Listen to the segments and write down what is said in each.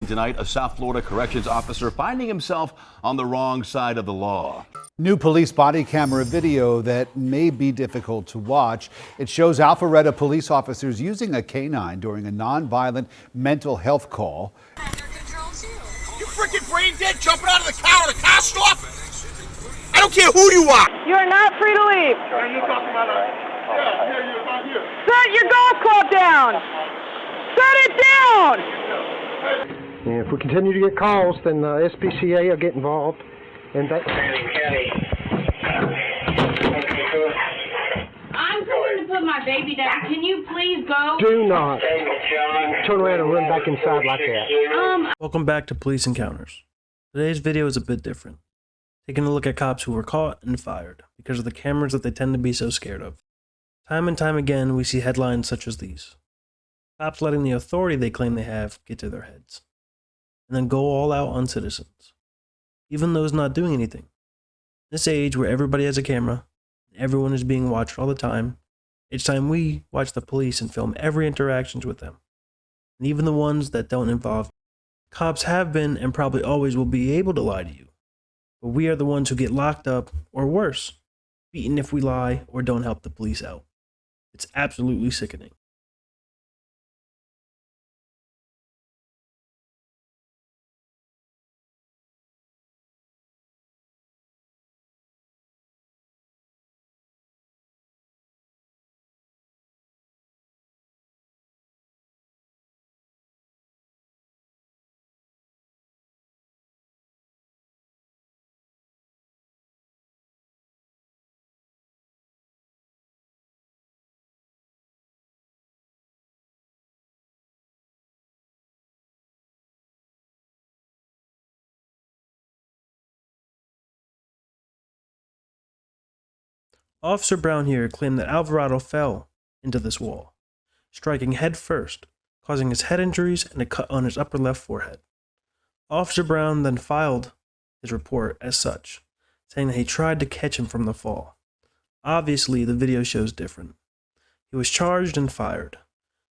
tonight, a South Florida corrections officer finding himself on the wrong side of the law. New police body camera video that may be difficult to watch. It shows Alpharetta police officers using a canine during a nonviolent mental health call. You freaking brain dead jumping out of the car with a car stop? I don't care who you are. You are not free to leave. Are you talking about you're about here. Set your golf club down. Set it down. And if we continue to get calls, then SPCA will get involved. And that. I'm going to put my baby down. Can you please go? Do not turn around and run back inside like that. Welcome back to Police Encounters. Today's video is a bit different. Taking a look at cops who were caught and fired because of the cameras that they tend to be so scared of. Time and time again, we see headlines such as these. Cops letting the authority they claim they have get to their heads, and then go all out on citizens, even those not doing anything. In this age where everybody has a camera, and everyone is being watched all the time, it's time we watch the police and film every interactions with them, and even the ones that don't involve. Cops have been and probably always will be able to lie to you, but we are the ones who get locked up, or worse, beaten if we lie or don't help the police out. It's absolutely sickening. Officer Brown here claimed that Alvarado fell into this wall, striking head first, causing his head injuries and a cut on his upper left forehead. Officer Brown then filed his report as such, saying that he tried to catch him from the fall. Obviously, the video shows different. He was charged and fired,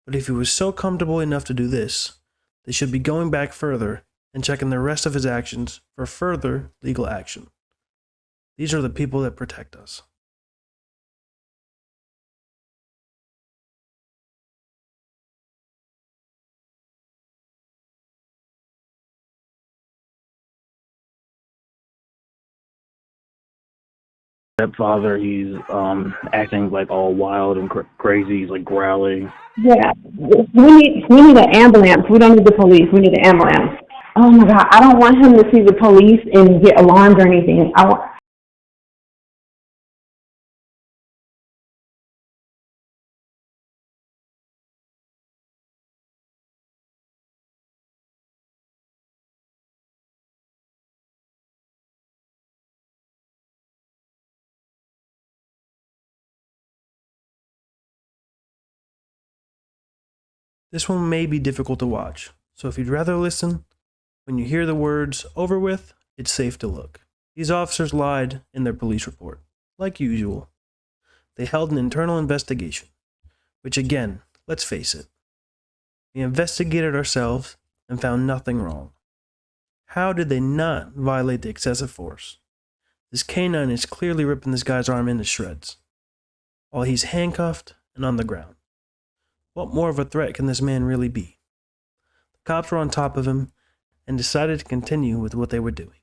but if he was so comfortable enough to do this, they should be going back further and checking the rest of his actions for further legal action. These are the people that protect us. Stepfather, he's acting like all wild and crazy. He's like growling. Yeah, we need an ambulance. We don't need the police. We need an ambulance. Oh my God, I don't want him to see the police and get alarmed or anything. This one may be difficult to watch, so if you'd rather listen, when you hear the words "over with," it's safe to look. These officers lied in their police report, like usual. They held an internal investigation, which again, let's face it, we investigated ourselves and found nothing wrong. How did they not violate the excessive force? This canine is clearly ripping this guy's arm into shreds, while he's handcuffed and on the ground. What more of a threat can this man really be? The cops were on top of him and decided to continue with what they were doing.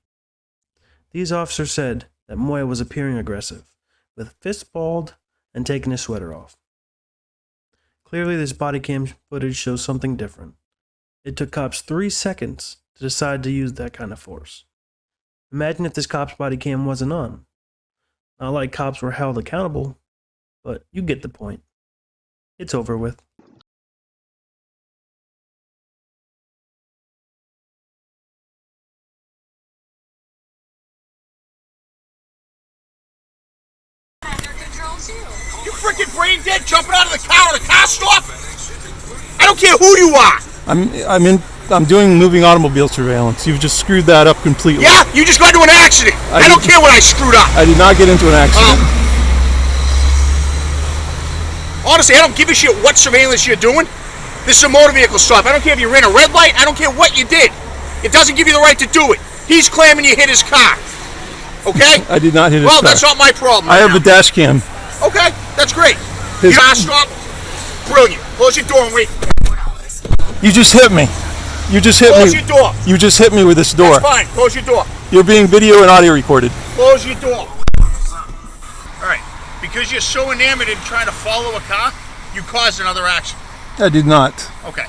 These officers said that Moya was appearing aggressive, with fists balled and taking his sweater off. Clearly this body cam footage shows something different. It took cops 3 seconds to decide to use that kind of force. Imagine if this cop's body cam wasn't on. Not like cops were held accountable, but you get the point. It's over with. You freaking brain dead jumping out of the car with a car stop? I don't care who you are. I'm doing moving automobile surveillance. You've just screwed that up completely. Yeah, you just got into an accident. I don't care what I screwed up. I did not get into an accident. Honestly, I don't give a shit what surveillance you're doing. This is a motor vehicle stop. I don't care if you ran a red light. I don't care what you did. It doesn't give you the right to do it. He's claiming you hit his car. Okay? I did not hit his car. Well, that's not my problem. I have a dash cam. Okay, that's great. His- Car stop. Brilliant. Close your door and wait. You just hit me. You just hit Close me. your door. You just hit me with this door. That's fine. Close your door. You're being video and audio recorded. Close your door. All right. Because you're so enamored in trying to follow a car, you caused another accident. I did not. Okay.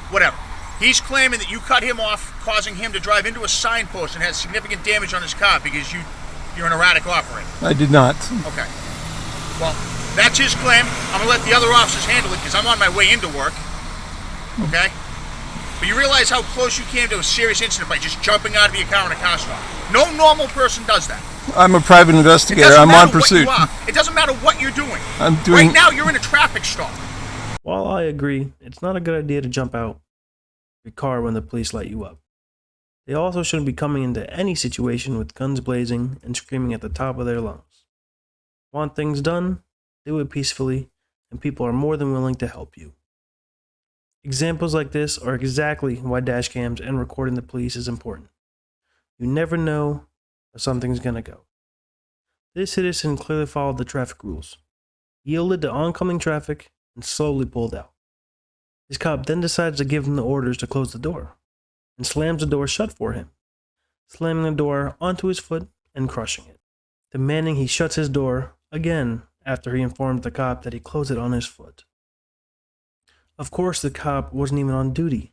Whatever. He's claiming that you cut him off, causing him to drive into a signpost and had significant damage on his car because you're an erratic operator. I did not. Okay. Well, that's his claim. I'm gonna let the other officers handle it because I'm on my way into work. Okay? But you realize how close you came to a serious incident by just jumping out of your car in a car stop. No normal person does that. I'm a private investigator. I'm on pursuit. It doesn't matter what you're doing. I'm doing. Right now, you're in a traffic stop. While I agree, it's not a good idea to jump out your car when the police light you up. They also shouldn't be coming into any situation with guns blazing and screaming at the top of their lungs. Want things done? Do it peacefully, and people are more than willing to help you. Examples like this are exactly why dash cams and recording the police is important. You never know where something's gonna go. This citizen clearly followed the traffic rules, yielded to oncoming traffic, and slowly pulled out. His cop then decides to give him the orders to close the door, and slams the door shut for him, slamming the door onto his foot and crushing it, demanding he shuts his door again after he informed the cop that he closed it on his foot. Of course, the cop wasn't even on duty,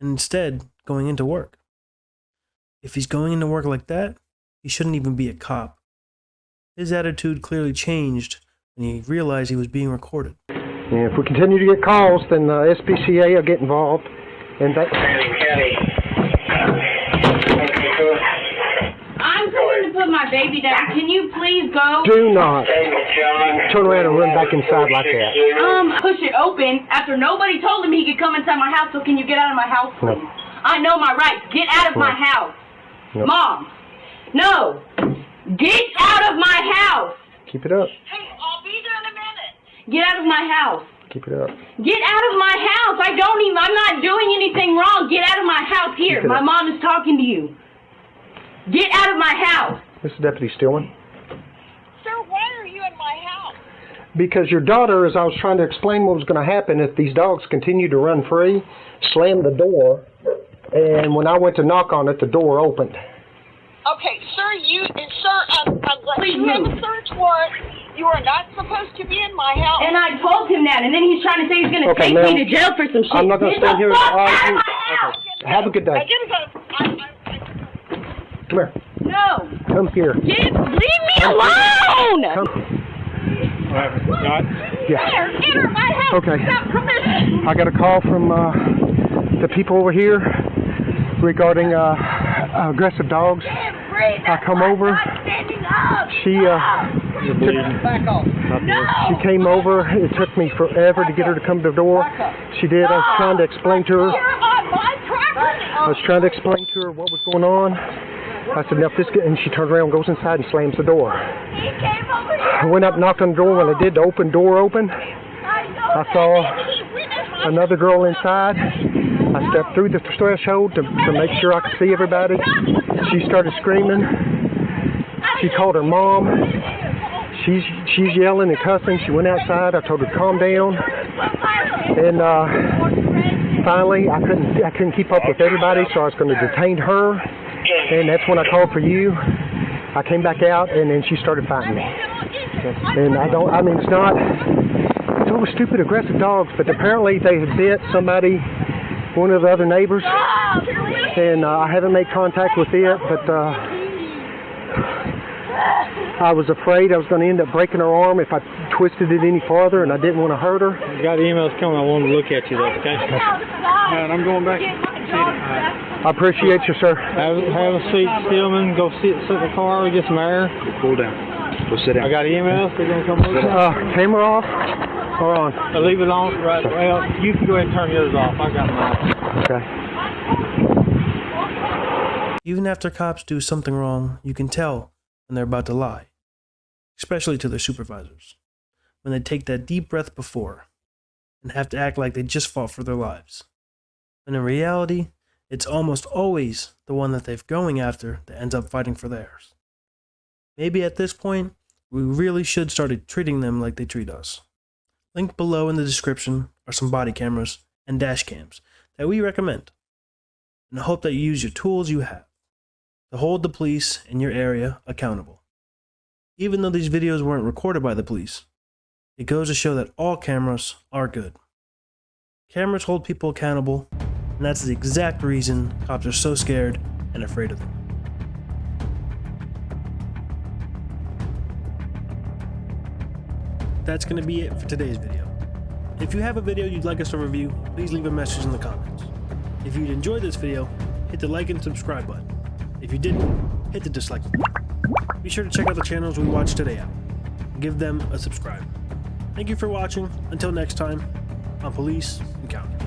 and instead going into work. If he's going into work like that, he shouldn't even be a cop. His attitude clearly changed when he realized he was being recorded. And if we continue to get calls, then the SPCA will get involved. And that. I'm going to put my baby down. Can you please go? Do not turn around and run back inside like that. Push it open after nobody told him he could come inside my house, so can you get out of my house, please? No. I know my rights. Get out of my house. No. Mom. No. Get out of my house. Keep it up. Hey, I'll be there in a minute. Get out of my house. Keep it up. Get out of my house. I'm not doing anything wrong. Get out of my house. Here, my mom is talking to you. Get out of my house. This is Deputy Stillman. Sir, why are you in my house? Because your daughter, as I was trying to explain what was going to happen if these dogs continue to run free, slammed the door, and when I went to knock on it, the door opened. Okay, sir, you have a search warrant. You are not supposed to be in my house. And I told him that, and then he's trying to say he's going to take me to jail for some shit. I'm not going to stand here and argue. Okay. Have a good day. I gotta go. Come here. No. Come here. Leave me alone. Come. Yeah. Enter my house. Okay. Without permission. I got a call from the people over here regarding aggressive dogs. I come over. She came over. It took me forever to get her to come to the door. She did. I was trying to explain to her. What was going on. I said, "Enough this," and she turns around, goes inside, and slams the door. I went up, knocked on the door. When I did, the door open. I saw another girl inside. I stepped through the threshold to make sure I could see everybody. She started screaming. She called her mom. She's yelling and cussing. She went outside. I told her to calm down. And finally, I couldn't keep up with everybody, so I was going to detain her. And that's when I called for you. I came back out, and then she started fighting me. And it's always stupid, aggressive dogs, but apparently they had bit somebody, one of the other neighbors, and I haven't made contact with it, but I was afraid I was going to end up breaking her arm if I twisted it any farther, and I didn't want to hurt her. You got emails coming. I wanted to look at you, though, okay? And I'm going back. I appreciate you, sir. Have a seat, Stillman. Go sit in the car and get some air. Cool down. Go sit down. I got emails. They're going to come over. Camera off or on? Leave it on. Right. Well, you can go ahead and turn yours off. I got mine. Okay. Even after cops do something wrong, you can tell when they're about to lie, especially to their supervisors, when they take that deep breath before. and have to act like they just fought for their lives. And in reality, it's almost always the one that they're going after that ends up fighting for theirs. Maybe at this point, we really should start treating them like they treat us. Linked below in the description are some body cameras and dash cams that we recommend. And I hope that you use your tools you have to hold the police in your area accountable. Even though these videos weren't recorded by the police, it goes to show that all cameras are good. Cameras hold people accountable, and that's the exact reason cops are so scared and afraid of them. That's going to be it for today's video. If you have a video you'd like us to review, please leave a message in the comments. If you'd enjoyed this video, hit the like and subscribe button. If you didn't, hit the dislike button. Be sure to check out the channels we watched today out. Give them a subscribe. Thank you for watching. Until next time, on Police Encounter.